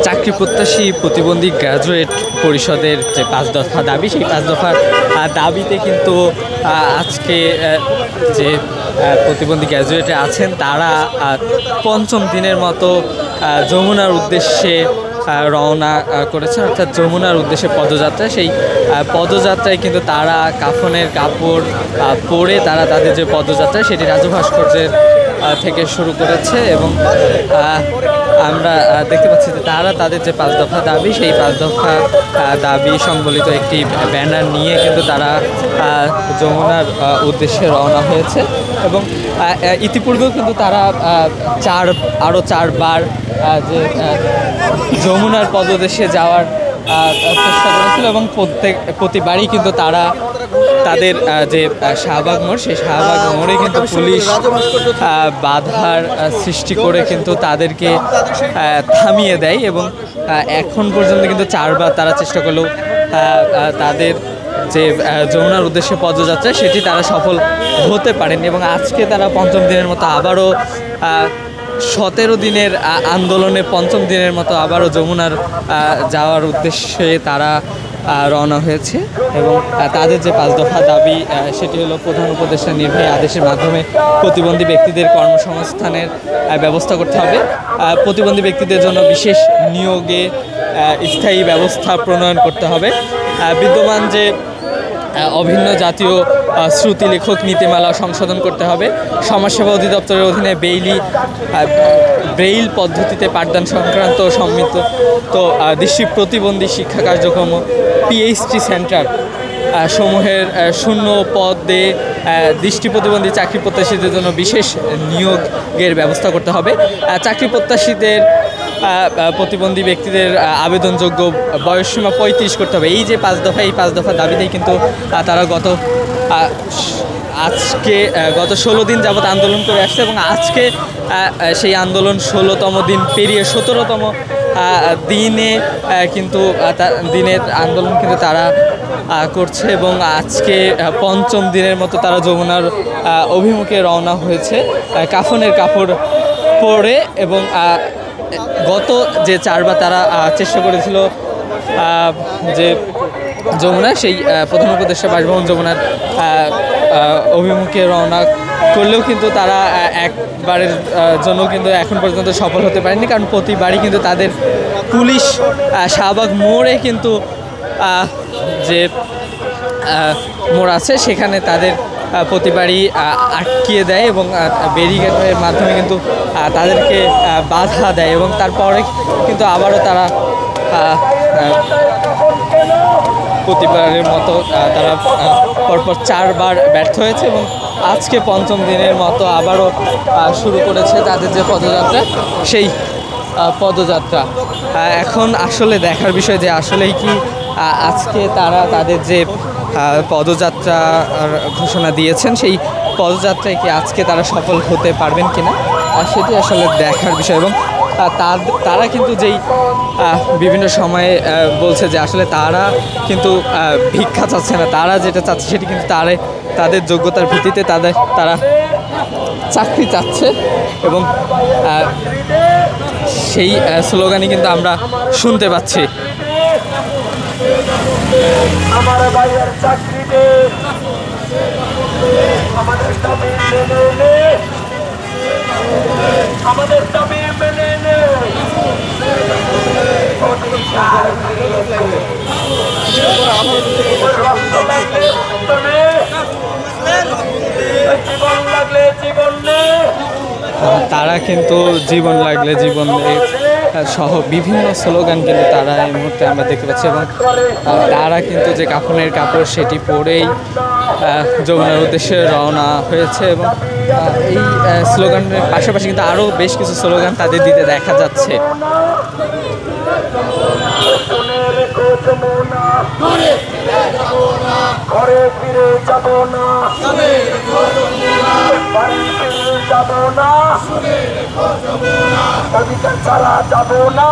চাকরি প্রত্যাশী প্রতিবন্ধী গ্র্যাজুয়েট পরিষদের যে 5 দফা দাবি, সেই 5 দফার দাবিতে কিন্তু আজকে যে প্রতিবন্ধী গ্র্যাজুয়েটে আছেন তারা পঞ্চম দিনের মতো যমুনার উদ্দেশ্যে রওনা করেছেন, অর্থাৎ যমুনার উদ্দেশ্যে পদযাত্রা। সেই পদযাত্রায় কিন্তু তারা কাফনের কাপড় পরে তারা তাদের যে পদযাত্রা সেটি রাজু ভাস্কর্যের থেকে শুরু করেছে এবং আমরা দেখতে পাচ্ছি যে তারা তাদের যে 5 দফা দাবি, সেই 5 দফা দাবি সংবলিত একটি ব্যানার নিয়ে কিন্তু তারা যমুনার উদ্দেশ্যে রওনা হয়েছে এবং ইতিপূর্বেও কিন্তু তারা আরও চারবার যে যমুনার পদদেশে যাওয়ার চেষ্টা করেছিল এবং প্রতিবারই কিন্তু তারা তাদের যে শাহবাগ মোড়, সেই শাহবাগ মোড়ে কিন্তু পুলিশ বাধার সৃষ্টি করে কিন্তু তাদেরকে থামিয়ে দেয় এবং এখন পর্যন্ত কিন্তু 4বার তারা চেষ্টা করলেও তাদের যে যমুনার উদ্দেশ্যে পদযাত্রা সেটি তারা সফল হতে পারেনি এবং আজকে তারা পঞ্চম দিনের মতো আবারও 17 দিনের আন্দোলনে পঞ্চম দিনের মতো আবারও যমুনার যাওয়ার উদ্দেশ্যে তারা রওনা হয়েছে এবং তাদের যে 5 দফা দাবি সেটি হলো প্রধান উপদেষ্টা নির্বাহী আদেশের মাধ্যমে প্রতিবন্ধী ব্যক্তিদের কর্মসংস্থানের ব্যবস্থা করতে হবে, প্রতিবন্ধী ব্যক্তিদের জন্য বিশেষ নিয়োগে স্থায়ী ব্যবস্থা প্রণয়ন করতে হবে, বিদ্যমান যে অভিন্ন জাতীয় শ্রুতি লেখক নীতিমালা সংশোধন করতে হবে, সমাজসেবা অধিদপ্তরের অধীনে ব্রেইল পদ্ধতিতে পাঠদান সংক্রান্ত সম্মিলিত দৃষ্টি প্রতিবন্ধী শিক্ষা কার্যক্রম পিএইচডি সেন্টার সমূহের শূন্য পদে দৃষ্টি প্রতিবন্ধী চাকরি প্রত্যাশীদের জন্য বিশেষ নিয়োগের ব্যবস্থা করতে হবে, চাকরি প্রত্যাশীদের প্রতিবন্ধী ব্যক্তিদের আবেদনযোগ্য বয়সসীমা 35 করতে হবে। এই যে 5 দফা, এই 5 দফা দাবিতেই কিন্তু তারা গত 16 দিন যাবৎ আন্দোলন করে আসছে এবং আজকে সেই আন্দোলন 16তম দিন পেরিয়ে 17তম দিনে কিন্তু দিনের আন্দোলন কিন্তু তারা করছে এবং আজকে পঞ্চম দিনের মতো তারা যমুনার অভিমুখে রওনা হয়েছে কাফনের কাপড় পরে এবং গত যে 4বার তারা চেষ্টা করেছিল যে যমুনা সেই প্রধান উপদেষ্টা বাসভবন যমুনার অভিমুখে রওনা করলেও কিন্তু তারা একবারের জন্য কিন্তু এখন পর্যন্ত সফল হতে পারেনি, কারণ প্রতিবারই কিন্তু তাদের পুলিশ শাহবাগ মোড়ে কিন্তু যে মোড় আছে সেখানে তাদের প্রতিবারই আটকিয়ে দেয় এবং ব্যারিকেডের মাধ্যমে কিন্তু তাদেরকে বাধা দেয় এবং তারপরে কিন্তু আবারও তারা প্রতিবারের মতো তারা পরপর 4বার ব্যর্থ হয়েছে এবং আজকে পঞ্চম দিনের মতো আবারও শুরু করেছে তাদের যে পদযাত্রা, সেই পদযাত্রা। এখন আসলে দেখার বিষয় যে আসলেই কি আজকে তারা তাদের যে পদযাত্রার ঘোষণা দিয়েছেন সেই পদযাত্রায় কি আজকে তারা সফল হতে পারবেন কিনা সেটি আসলে দেখার বিষয় এবং তারা কিন্তু যেই বিভিন্ন সময়ে বলছে যে আসলে তারা কিন্তু ভিক্ষা চাচ্ছে না, তারা যেটা চাচ্ছে সেটি কিন্তু তাদের যোগ্যতার ভিত্তিতে তারা চাকরি চাচ্ছে এবং সেই স্লোগানই কিন্তু আমরা শুনতে পাচ্ছি। আমার ভাইয়ের চাকরিতে আমাদের দাবি মেনে নে, আমাদের দাবি মেনে নে। জীবন লাগলে জীবন নে, তারা কিন্তু জীবন লাগলে জীবন সহ বিভিন্ন স্লোগান কিন্তু তারা এই মুহূর্তে আমরা দেখতে পাচ্ছি এবং তারা কিন্তু যে কাফনের কাপড় সেটি পরেই যমুনার উদ্দেশ্যে রওনা হয়েছে এবং এই স্লোগানের পাশাপাশি কিন্তু আরও বেশ কিছু স্লোগান তাদের দিতে দেখা যাচ্ছে। ঘরে ফিরে যাব না, বাড়ি ফিরে যাব না, অধিকার ছাড়া যাব না।